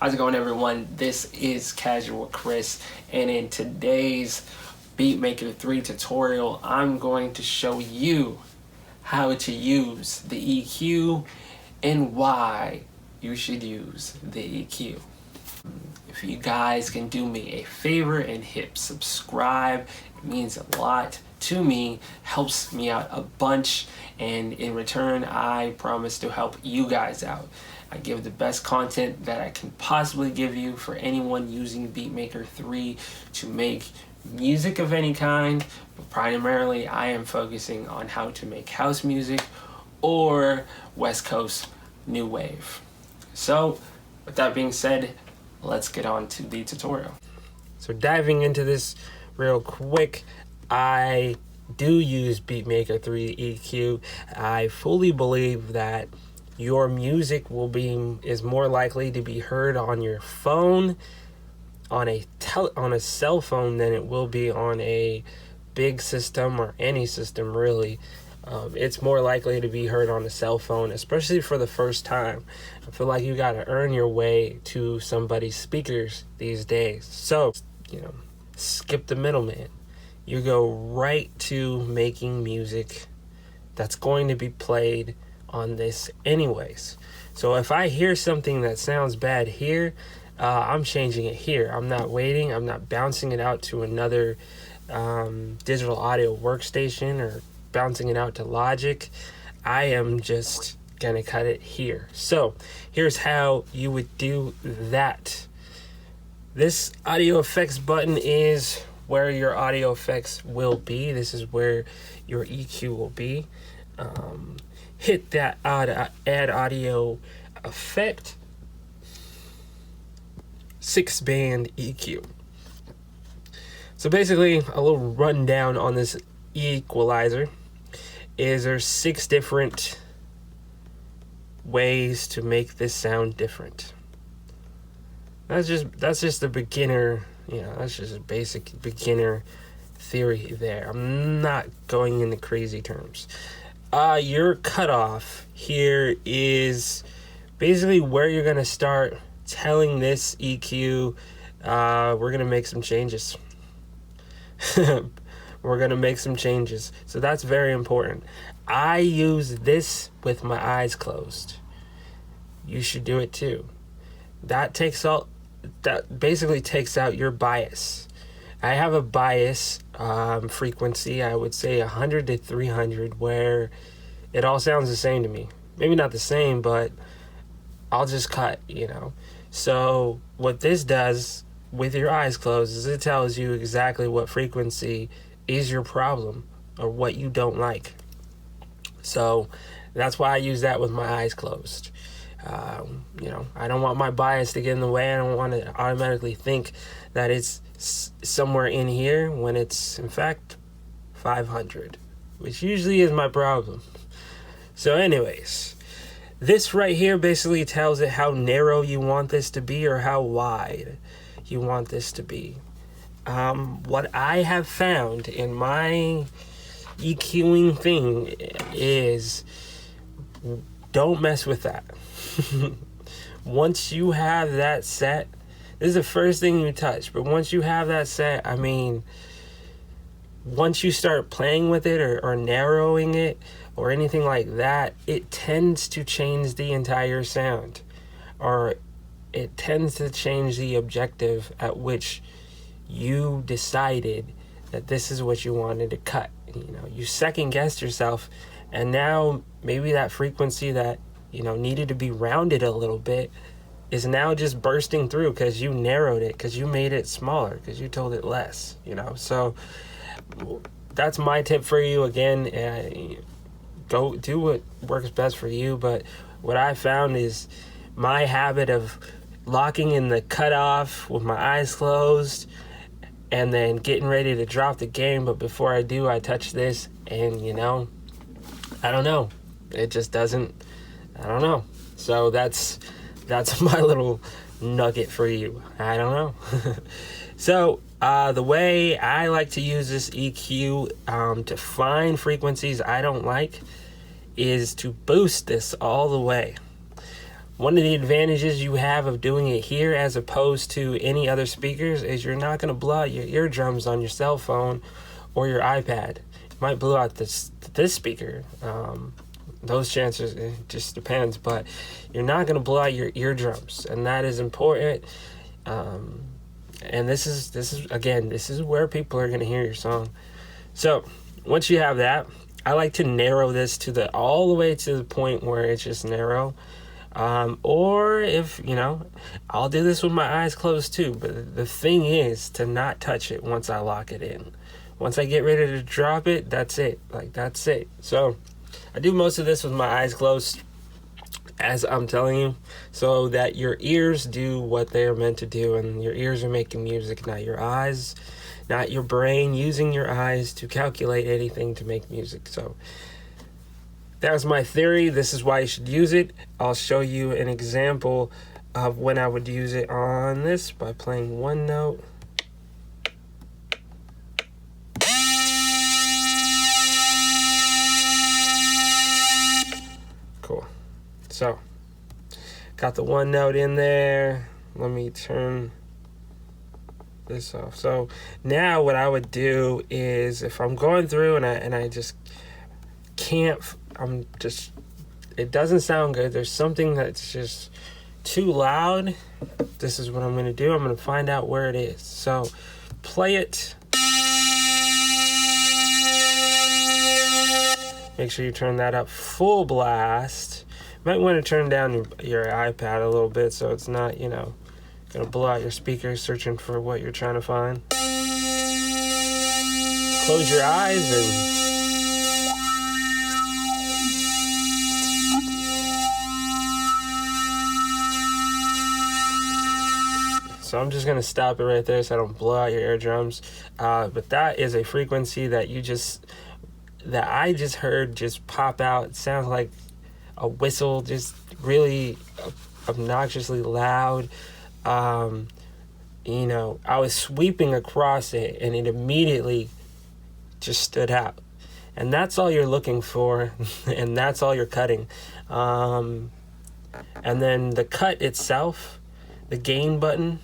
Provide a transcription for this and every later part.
How's it going, everyone? This is Casual Chris, and in today's Beatmaker 3 tutorial, I'm going to show you how to use the EQ and why you should use the EQ. If you guys can do me a favor and hit subscribe, it means a lot to me, helps me out a bunch, and in return I promise to help you guys out. I give the best content that I can possibly give you for anyone using Beatmaker 3 to make music of any kind, but primarily I am focusing on how to make house music or West Coast new wave. So with that being said, let's get on to the tutorial. So diving into this real quick, I do use Beatmaker 3 EQ. I fully believe that your music is more likely to be heard on your phone, on a cell phone, than it will be on a big system or any system really. It's more likely to be heard on a cell phone, especially for the first time. I feel like you got to earn your way to somebody's speakers these days. So, skip the middleman. You go right to making music that's going to be played on this anyways. So if I hear something that sounds bad here, I'm changing it here. I'm not waiting. I'm not bouncing it out to another digital audio workstation or bouncing it out to Logic. I am just gonna cut it here. So here's how you would do that. This audio effects button is where your audio effects will be. This is where your EQ will be. Hit that add audio effect, 6-band EQ. So basically, a little rundown on this equalizer is there's 6 different ways to make this sound different. That's just a beginner, that's just a basic beginner theory there. I'm not going into crazy terms. Your cutoff here is basically where you're gonna start telling this EQ, we're gonna make some changes. We're gonna make some changes. So that's very important. I use this with my eyes closed. You should do it too. That basically takes out your bias. I have a bias frequency, I would say 100 to 300, where it all sounds the same to me. Maybe not the same, but I'll just cut, So what this does with your eyes closed is it tells you exactly what frequency is your problem or what you don't like. So that's why I use that with my eyes closed. I don't want my bias to get in the way. I don't want to automatically think that it's somewhere in here when it's in fact 500, which usually is my problem. So anyways, this right here basically tells it how narrow you want this to be or how wide you want this to be. What I have found in my EQing thing is don't mess with that. Once you have that set, this is the first thing you touch, but once you have that set, once you start playing with it or narrowing it or anything like that, it tends to change the entire sound, or it tends to change the objective at which you decided that this is what you wanted to cut. You second guessed yourself, and now maybe that frequency that needed to be rounded a little bit is now just bursting through because you narrowed it, because you made it smaller, because you told it less, So that's my tip for you. Again, go do what works best for you. But what I found is my habit of locking in the cutoff with my eyes closed and then getting ready to drop the game. But before I do, I touch this and, I don't know. It just doesn't, I don't know. So that's my little nugget for you. I don't know. So the way I like to use this EQ to find frequencies I don't like is to boost this all the way. One of the advantages you have of doing it here as opposed to any other speakers is you're not going to blow out your eardrums on your cell phone or your iPad. You might blow out this speaker. Those chances, it just depends, but you're not going to blow out your eardrums, and that is important. And this is where people are going to hear your song. So once you have that, I like to narrow this to all the way to the point where it's just narrow. Or if, I'll do this with my eyes closed too, but the thing is to not touch it once I lock it in. Once I get ready to drop it, that's it. That's it. So I do most of this with my eyes closed, as I'm telling you, so that your ears do what they're meant to do, and your ears are making music, not your eyes, not your brain using your eyes to calculate anything to make music. So that was my theory. This is why you should use it. I'll show you an example of when I would use it on this by playing one note. Cool. So, got the one note in there. Let me turn this off. So now what I would do is, if I'm going through and I just can't, it doesn't sound good, there's something that's just too loud, this is what I'm going to do. I'm going to find out where it is. So play it. Make sure you turn that up full blast. You might want to turn down your iPad a little bit so it's not, going to blow out your speakers searching for what you're trying to find. Close your eyes and so I'm just going to stop it right there so I don't blow out your eardrums. But that is a frequency that I just heard just pop out. It sounds like a whistle, just really obnoxiously loud. I was sweeping across it and it immediately just stood out. And that's all you're looking for, and that's all you're cutting. And then the cut itself, the gain button,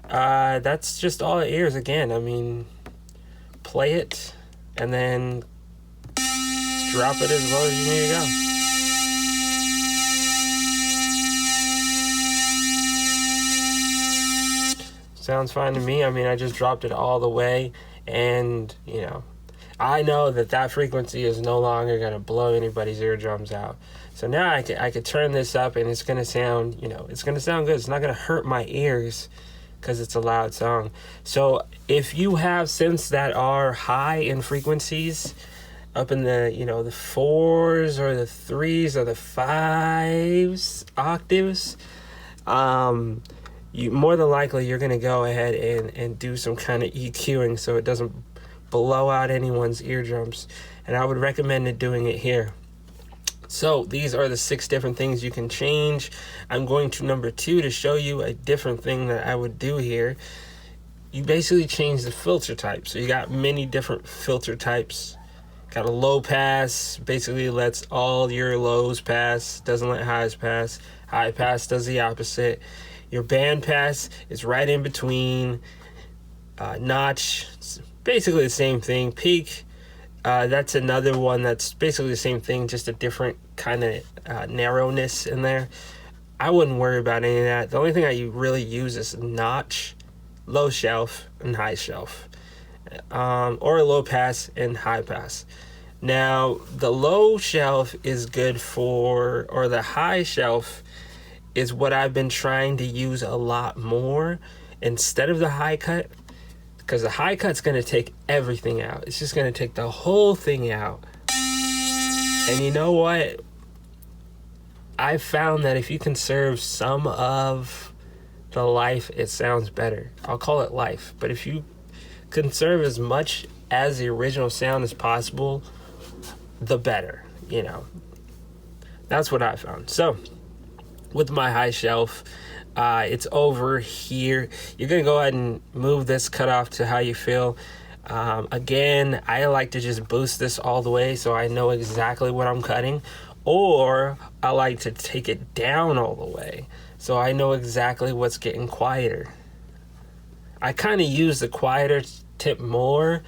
that's just all it is. Again, play it and then drop it as low as you need to go. Sounds fine to me. I just dropped it all the way, and I know that frequency is no longer going to blow anybody's eardrums out. So now I could turn this up, and it's going to sound, it's going to sound good. It's not going to hurt my ears because it's a loud song. So if you have synths that are high in frequencies, up in the, the 4s or the 3s or the 5s octaves, you more than likely you're going to go ahead and do some kind of EQing so it doesn't blow out anyone's eardrums. And I would recommend doing it here. So these are the 6 different things you can change. I'm going to number 2 to show you a different thing that I would do here. You basically change the filter type. So you got many different filter types. Got a low pass, basically lets all your lows pass, doesn't let highs pass. High pass does the opposite. Your band pass is right in between. Notch, it's basically the same thing. Peak, that's another one that's basically the same thing, just a different kind of narrowness in there. I wouldn't worry about any of that. The only thing I really use is notch, low shelf, and high shelf. Or a low pass and high pass. Now, the low shelf is good or the high shelf is what I've been trying to use a lot more instead of the high cut, because the high cut's going to take everything out. It's just going to take the whole thing out. And you know what? I've found that if you conserve some of the life, it sounds better. I'll call it life. But if you conserve as much as the original sound as possible, the better, That's what I found. So with my high shelf, it's over here. You're going to go ahead and move this cutoff to how you feel. Again, I like to just boost this all the way so I know exactly what I'm cutting. or I like to take it down all the way so I know exactly what's getting quieter. I kind of use the quieter tip more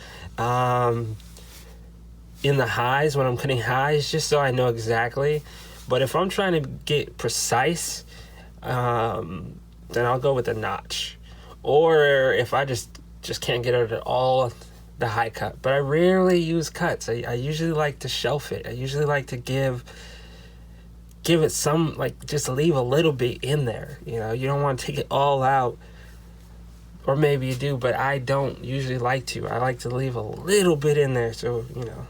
in the highs, when I'm cutting highs, just so I know exactly. But if I'm trying to get precise, then I'll go with the notch. Or if I just can't get it at all, the high cut. But I rarely use cuts. I usually like to shelf it. I usually like to give it some, like, just leave a little bit in there. You know, you don't want to take it all out. Or maybe you do, but I don't usually like to. I like to leave a little bit in there, so, you know,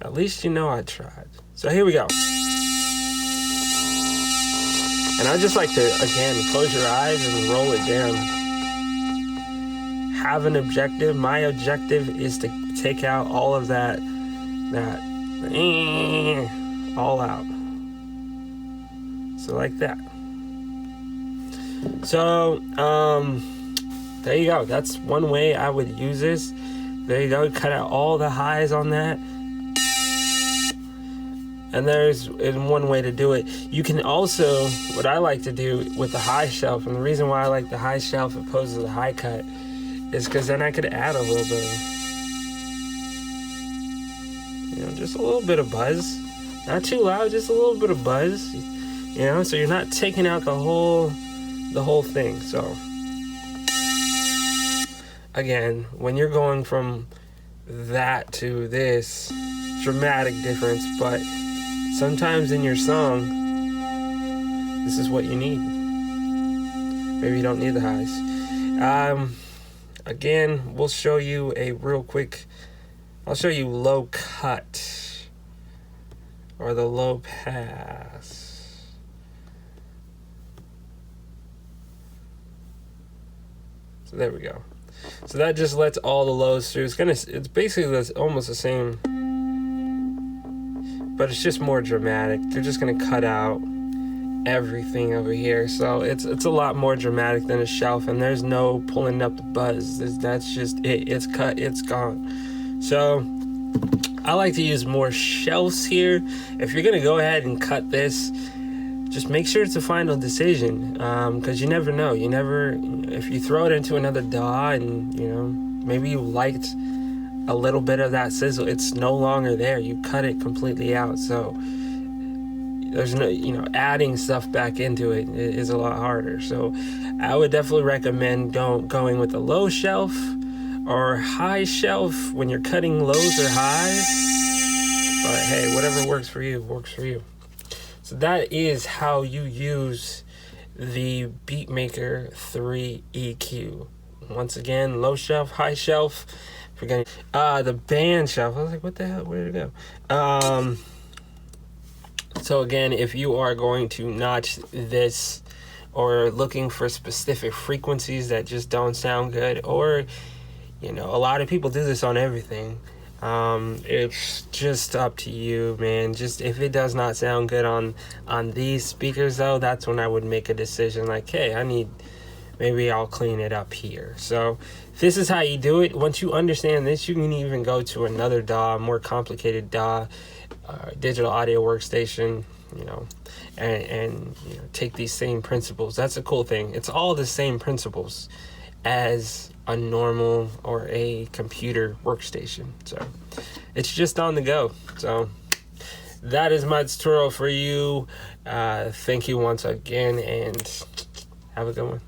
at least you know I tried. So here we go. And I just like to, again, close your eyes and roll it down. Have an objective. My objective is to take out all of that all out. So like that. So, there you go. That's one way I would use this. There you go. Cut out all the highs on that. And there's one way to do it. You can also, what I like to do with the high shelf, and the reason why I like the high shelf opposed to the high cut, is because then I could add a little bit, just a little bit of buzz. Not too loud, just a little bit of buzz. So you're not taking out the whole thing. So again, when you're going from that to this, dramatic difference, but sometimes in your song, this is what you need. Maybe you don't need the highs. Again, we'll show you I'll show you low cut or the low pass. So there we go. So that just lets all the lows through. It's basically almost the same, but it's just more dramatic. They're just gonna cut out everything over here, so it's a lot more dramatic than a shelf, and there's no pulling up the buzz. That's just it. It's cut, it's gone. So I like to use more shelves here. If you're gonna go ahead and cut this, just make sure it's a final decision, because you never know. If you throw it into another DAW and maybe you liked a little bit of that sizzle, it's no longer there. You cut it completely out. So there's no, adding stuff back into it is a lot harder. So I would definitely recommend going with a low shelf or high shelf when you're cutting lows or highs. But hey, whatever works for you, works for you. So that is how you use the Beatmaker 3 EQ. Once again, low shelf, high shelf. Forgetting the band shelf. I was like, what the hell? Where did it go? So again, if you are going to notch this or looking for specific frequencies that just don't sound good, or a lot of people do this on everything. It's just up to you, man. Just if it does not sound good on these speakers, though, that's when I would make a decision like, hey, maybe I'll clean it up here. So this is how you do it. Once you understand this, you can even go to another DAW, more complicated DAW, digital audio workstation, and take these same principles. That's a cool thing. It's all the same principles as a normal or a computer workstation. So it's just on the go. So that is my tutorial for you. Thank you once again, and have a good one.